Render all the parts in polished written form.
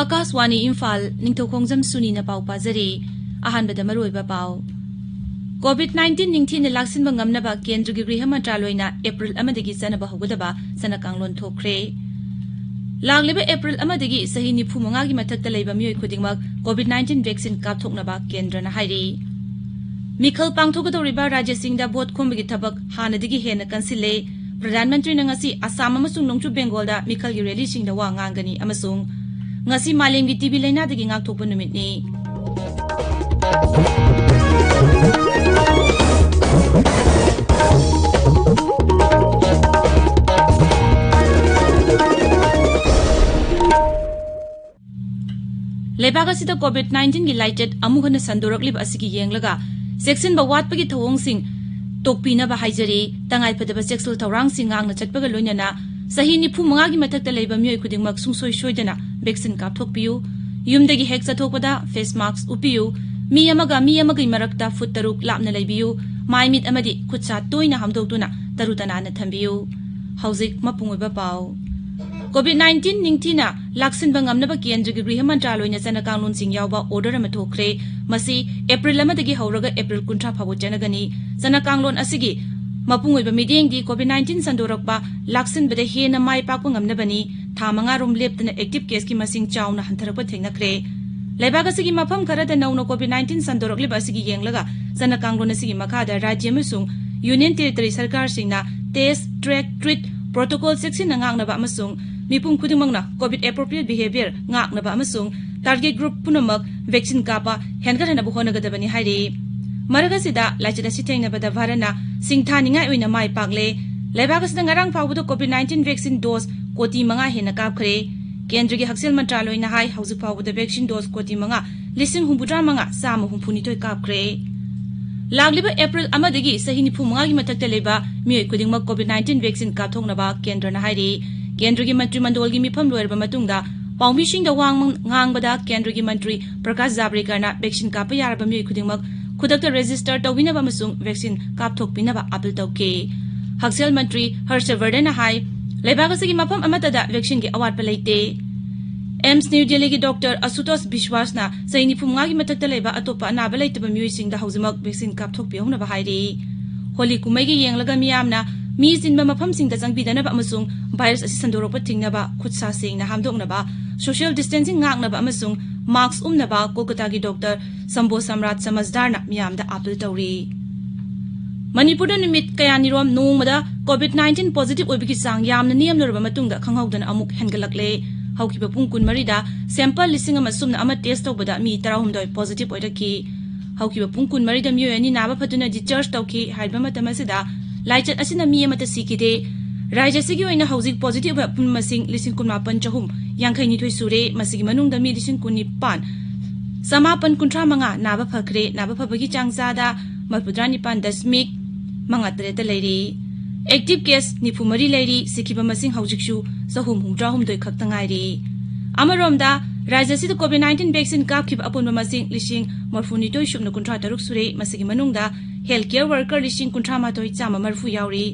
आकाशवाणी इम्फाल निंगथौखोंगजम सुनी न पाउ पाजरी अहानबद मरोइबा पाउ कोविड-19 निंगथीन लाक्सिनबा ngamnaba केंद्र की गृह मंत्रालयना एप्रिल अमदगी चनबा होगदबा सनकांगलोन थोखरे लागलेबा एप्रिल अमदगी सही 95 की मथक्ता लेबा मियोय खुदिंगमक कोविड-19 वैक्सीन कापथोकनबा केंद्रना हाइरी मिखल पांगथोगदौरिबा राज्य सिंगदा भोट खोमबगी थबक हानदगी हेन कंसिले प्रधानमंत्री नंगसी असम अमसुंग नोंचु बेंगोलदा मिखल की रैली सिंगदा वा nganggani अमसुंग ngasi malemgi TV laina dagi ngakthokpa numitni लेबाग असिदा कोविड-19 की lighted अमुहन संदोरकलिब असigi yenglaga section ba watpagi thawong sing tokpina ba haijari tangai phadaba sexual thawrang sing ngangna chatpaga loinana sahi 95 की मथक्ता लेबा मियोय खुदिंगमक सुंगसोय सोयदना वैक्सीन कापथोकपियु युमदगी हेक चथोकपदा face mask उपियु मी अमगी मरक्ता foot 6 लापना लेबियु माइमिट अमदी खुदसा तोयना हमदोक्तुना तरुतनाना थंबियु हौजिक मपुंगोयबा पाउ कोविड-19 निंगथीना लाक्सिन बंगमनबा केंद्र की गृह मंत्रालयना चना कानून सिंग यावबा ऑर्डर अमा थोखरे मसी एप्रिल अमदगी हौरगा एप्रिल 19 फावो चनगनी चना कानून असिगी मपुंगोयबा मिडेंगदी कोविड-19 संदोरकपा लाक्सिनबदे हेना माय पाकपा ngamnabani था 5 रोम लेपतना एक्टिव केस की मसिंग चावना हंथरकपा थेंगनखरे लेबाग असिगी मफम खरदा नौनो कोविड-19 संदोरकलिबा असिगी येंगलगा चना कांगलोन असिगी मखादा राज्य अमसुंग यूनियन टेरिटरी सरकार सिंगना test track treat protocol section ngangnaba अमसुंग मिपुंग खुदिंगमंगना कोविड एप्रोप्रिएट बिहेवियर ngangnaba अमसुंग टारगेट ग्रुप पुनमक वैक्सीन कापा हेनगरहनबु होनगदबनी हाइरि मरगसिदा लाइचदा सिथेंगनबदा भारना सिंगथानिंगा ओइना माय पाकले लेबागसदा ngarang फावबदो कोविड-19 वैक्सीन डोज कोटी 5 हेना कापखरे केंद्र की हक्सेल मंत्रालयना हाय हौजु फावबदो वैक्सीन डोज कोटी 5 लिसिंग हुंबुद्रा मंगा साम हुंफुनितोय कापखरे लागलिबा एप्रिल अमदगी सही 95 की मथक्ता लेबा मियोय खुदिंगमक कोविड-19 वैक्सीन कापथोकनबा केंद्रना हाइरि केंद्र की मंत्रिमंडल की मिफम लोयरबा मतुंगदा पाउमिसिंगदा वांगबदा केंद्र की मंत्री प्रकाश जावड़ेकरना वैक्सीन कापा यारबा मियोय खुदिंगमक खुदक्ता रजिस्टर तौबिनबा अमसुंग वैक्सीन कापथोकपिनबा अपील तौके हक्सेल मंत्री हर्षवर्धन हाय लेबागसगी मफम अमतदा वैक्सीन की अवाटपा लेते एम्स न्यू दिल्ली की डॉक्टर असुतोष विश्वासना सही 95 की मथक्ता लेबा अतोपा अनाबा लेतबा मियोयसिंगदा हौजमक वैक्सीन कापथोकपियौनबा हाइरि होली कुमैगी येंगलगा मियामना मी जिनबा मफमसिंगदा चंगबिदनबा अमसुंग भाइरस असि संदोरकपा थिंगनबा खुदसा सेंगना हामदोकनबा सोशल डिस्टेंसिंग ngangnaba अमसुंग मास्क उमनबा कोलकाता की डॉक्टर संबो सम्राट समझदारना मियामदा अपील तौरी मणिपुर निमित कयानिरोम नोंगमदा कोविड-19 पॉजिटिव ओइबगी चांग यामना नियम लोरबा मतुंगदा खंगहौदना अमुक हेनगलकले हौकिबा पुंग 20 सैंपल 1000 टेस्ट तौबदा मी 18 पॉजिटिव ओइरकी हौकिबा पुंग 20 दा मियोय अनि नाबा फदुना डिस्चार्ज तौकी हाइबा मतमसिदा लाइचत असिना मी अमता सिकिदे राज्य सिगी ओइना हौजिक पॉजिटिव पुन मसिंग 19,992 सुरे मसिगी मनुंगदा मी 19,9 समापन 35 नाबा फखरे नाबा फबगी चांगसादा 49.3 लेरी एक्टिव केस 94 लेरी सिखिबा मसिंग हौजिकसु 363 खक्तंगाइरी अमरोमदा राज्य सिद कोविड-19 वैक्सीन कापखिबा अपुनबा मसिंग 19,293 सुरे मसिगी मनुंगदा हेल्थ केयर वर्कर 19,130 यावरी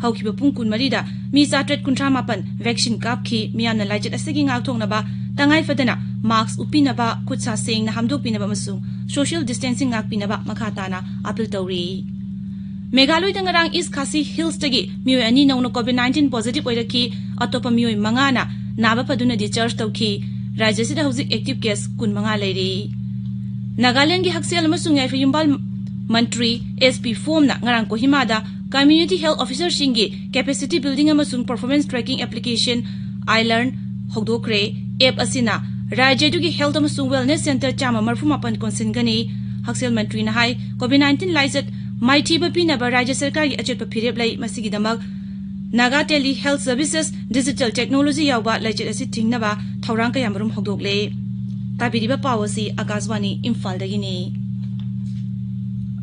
हौकिबा पुंग 20 दा मी 738 वैक्सीन कापखि मियामना लाइचत असगी ngakthoknaba tangai fadana मास्क उपिनबा खुदसा सेंगना हमदोकपिनबा मसुंग सोशल डिस्टेंसिंग ngakpinaba मखाताना अपील तौरी मेघालय दंगरांग ईस्ट खासी हिल्स तगी मियोय अनि नौनो कोविड-19 पॉजिटिव ओइरकी अतोपा मियोय मंगाना नाबा फदुना डिस्चार्ज तौखी राज्य सिदा हौजिक एक्टिव केस 15 लेरी नागालैंड की हक्सेल अमसुंग याइफयुम्बाल मंत्री एसपी फोमना ngarang कोहिमादा कम्युनिटी हेल्थ ऑफिसर सिंगी कैपेसिटी बिल्डिंग अमसुंग परफॉर्मेंस ट्रैकिंग एप्लीकेशन आइलर्न होगदोक्रे एप असिना राज्य की हेल्थ अमसुंग वेलनेस सेंटर 135 कोनसिनगनी हक्सेल मंत्री हाई कोविड-19 लाइजत माइथीबा पिनबा राज्य सरकार की अचेत फिरेब लै मसिगिदमक Naga telehealth services digital technology यावबा लाइचत असि थिंगनबा थौरांग कयामरुम होगदोकले ताबिरिबा पावसी आकाशवाणी इम्फाल दगिनी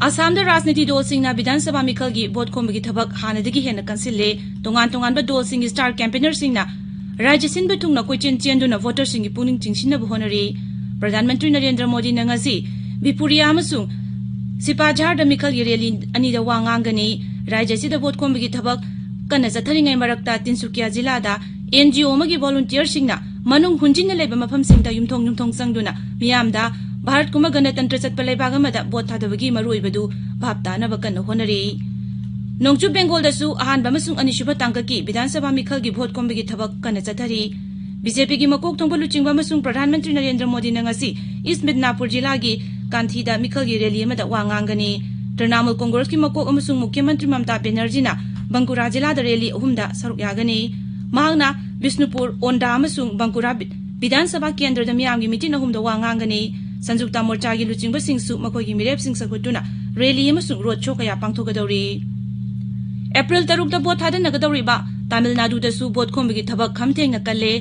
असम राजनीति दल विधानसभा मिखल की भोट खोमगी थबक हानदगी हेन कंसिले तोंगान तोंगानबा दल स्टार कैंपेनर राज्य सिनबे थुंगना कोइचेन चेंदुना वोटरसिंग की पुनिंग चिंगसिनबो होनरी प्रधानमंत्री नरेंद्र मोदी नंगसी बिपुरिया अमसुंग सिपाझार द मिखल रैली अनिदा वांगांगनी राज्य सिदा वोट खोंबगी थबक कन्ना चथरिंगै मरक्ता तिनसुकिया जिलादा NGO अमगी वॉलंटियर सिंगना मनुंग हुंजिन लेबा मफम सिंगदा युमथोंग संगदुना मियामदा भारत कुमा गणतंत्र चटपा लेबाग अमदा वोट थादबगी मरुइबदु भाप तानबा कन्ना होनरी नोंगचु बेंगोलदसु अहानबा अमसुंग अनिसुबा तांगकी विधानसभा मिखलगी वोट खोंबगी थबक कन्ना चथरी बीजेपी की मकोक थोंबा लुचिंगबा अमसुंग प्रधानमंत्री नरेंद्र मोदी नंगसी ईस्ट मिदनापुर जिला की कांथीदा मिखलगी रैली अमदा वांगांगनी तृणमूल कांग्रेस की मकोक अमसुंग मुख्यमंत्री ममता बनर्जीना बंकुरा जिलादा रैली अहुमदा सरुक यागनी महांगना बिष्णुपुर ओंडा अमसुंग बंकुरा विधानसभा केंद्र दा मियामगी मीटिंग अहुमदा वांगांगनी संयुक्त मोर्चा की लुचिंगबसिंगसु मखोगी मिरेपसिंग सखुतुना रैली अमसुंग रोड शो कया पांगथोगदौरी एप्रिल 3 बोट थादनगदौरीबा तमिलनाडुदसु बोट खोंबगी थबक खमथेंगना कल्ले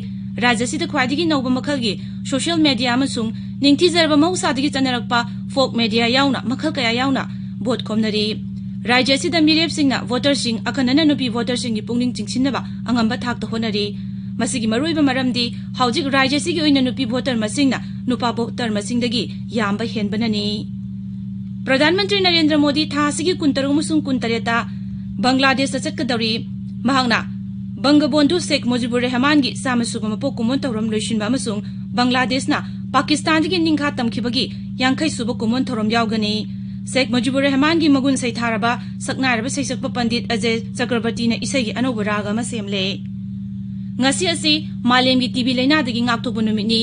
राज्यसिदा ख्वाइदगी नौबा मखलगी सोशल मीडिया अमसुंग निंगथीजरबा मौसादगी चनरकपा फोक मीडिया याउना मखल कया याउना बोट खोमनरी राज्यसिदा मिरेपसिंगना वोटरसिंग अखनना नुपी वोटरसिंग की पुंगनिंग चिंगसिनबा अंगंबा थाकता होनरी मसिगी मरुइबा मरमदी हौजिक राज्यसिगी ओइना नुपी वोटर मसिंगना नुपा वोटर मसिंगदगी यामबा हेनबननी प्रधानमंत्री नरेंद्र मोदी थासिगी कुंतरु मुसुंग कुंतरेता बांग्लादेश चटकदौरी महांगना बंगबंधु शेख मुजिबुर रहमान की सामसुब मपोक कुमोन तौरम लोइसिनबा अमसुंग बांग्लादेशना पाकिस्तान की निंखा तमखिबगी 50 सुब कुमोन तौरम यावगनी शेख मुजिबुर रहमान की मगुन सैथारबा सकनारबा सैसकपा पंडित अजय चक्रवर्ती ने इसगी अनौब राग अमा सेमले ngasi asi malem gi tv lainadagi ngaktobu numitni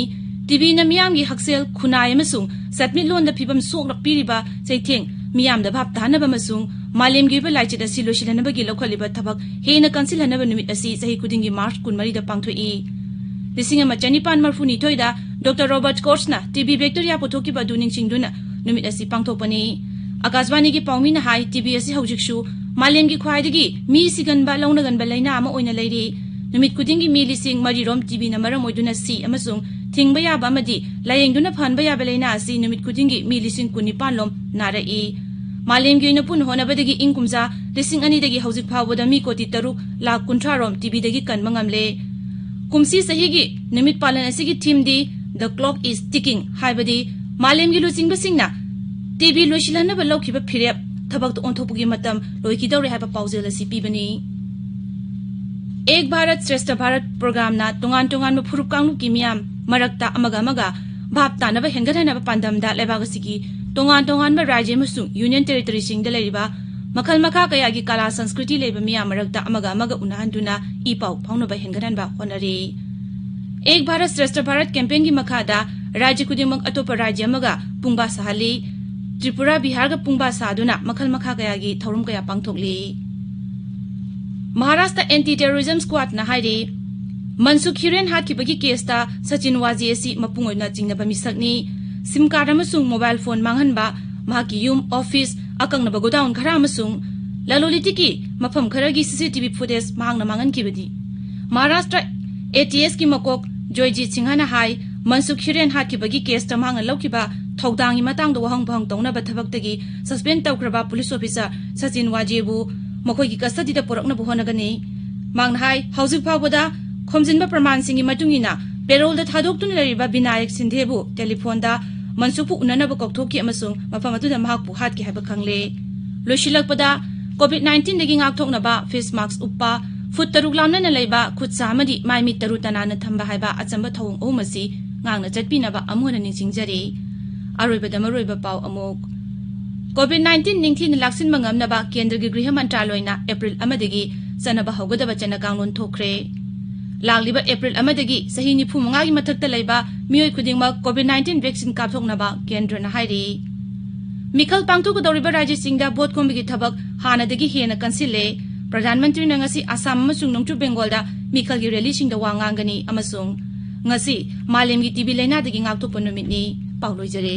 tv na miyam gi haksel khunai amasung satmi lon da phibam sok rak piriba chaitheng miyam da bhap tanaba masung malem gi ba laichit asi losilhanaba gi lokhaliba thabak heina kansil hanaba numit asi sahi kuding gi march 12 da pangthoi lising ama chanipan marfuni thoida dr robert korsna tv bacteria pothoki ba duning singduna numit asi pangthopani akashwani gi paumi na hai tv asi hojiksu malem gi khwaidagi mi sigan ba launagan ba laina ama oina leiri numit kuding gi mi lising mari rom tv na maram oiduna si amasung thingba ya ba madi layengduna phanba ya ba laina asi numit kuding gi mi lising kuni panlom nara e malem gi na pun hona badagi ingkumza lising ani dagi hojik phawboda mi koti taruk lakh kunthra rom tv dagi kan mangamle kumsi sahi gi numit palan asi gi theme di the clock is ticking haibadi malem gi lucing basingna tv loishilana ba lokhiba phirep thabak to onthopugi matam loiki dawre haiba paujel asi pibani एक भारत श्रेष्ठ Bharat programme ना तोंगान तोंगान में फुरुप कांगलु की मियाम मरक्ता अमगा मगा भाप तानबा हेंगथनबा पांदमदा लेबागसिगी तोंगान तोंगान में राज्य मसु union territory Singh the लेरिबा मखल मखा कया की कला संस्कृति लेबा मियाम मरक्ता अमगा मगा उनाहंदुना ई पाउ फाउनबा हेंगथनबा होनरी एक भारत श्रेष्ठ भारत कैंपेन की मखादा राज्य खुदिमक अतोप राज्य मगा पुंगबा सहाली त्रिपुरा बिहार का पुंगबा सादुना मखल मखा कया की थौरम कया पांगथोकली महाराष्ट्र एंटी टेररिज्म स्क्वाड ना हाइरे मनसुख हिरेन हाथखिबगी केसता सचिन वाजी एसी मपुंगोइना चिंगनबा मिसकनी सिम कार्ड अमसुंग मोबाइल फोन मांगहनबा माकी युम ऑफिस अकंगनबा गोडाउन खरा अमसुंग ललोलिटिकी मफम खरगी सीसीटीवी फुटेज मांगना मांगनखिबदी महाराष्ट्र एटीएस की मकोक जॉयजीत सिंहना हाई मनसुख हिरेन हाथखिबगी केसता मांगन लौखिबा थौदांगी मतंगदा वहंग भंग तौनबा थबक्तगी सस्पेंड तौखरबा पुलिस ऑफिसर सचिन वाजीबु मखोई कस्टडी दा पोरकनबो होनगनी मांगना हाई हौजिक फावबदा खोमजिनबा प्रमाण सिंगी मतुंगिना पेरोल दा थादोक्तुन लरिबा विनायक सिंधेबु टेलीफोन दा मनसुखु उननबो कौथोकी अमसुंग मफम अदुदा महकपु हातकी हाइबा खंगले लोशिलकपदा कोविड-19 दगी ngakthoknaba face mask uppa foot तरुक लामना लेबा खुद सामदी माइमी तरु तनाना थंबा हाइबा अचंबा थौंग ओमसी ngang na chatpinaba amuhana ningsingjari aroibada maroiba pau amuk COVID-19 ningthin laksin mangamnaba kendra gi griha mantraloina April amadagi sanaba hogadaba chana kanglon thokre lagliba April amadagi sahi ni phumanga gi mathakta leiba mioi khudingma COVID-19 vaccine kapthoknaba kendra na hairi mikhal pangthu ko doriba rajya singda vote kombigi thabak hanadagi hena kansile प्रधानमंत्री नंगसी आसाम अमसुंग नोंगचु बेंगोल दा मिखल गी rally सिंग दा वांगांगनी अमसुंग ngasi malem gi tv leina dagi ngak to ponomit ni pauloijare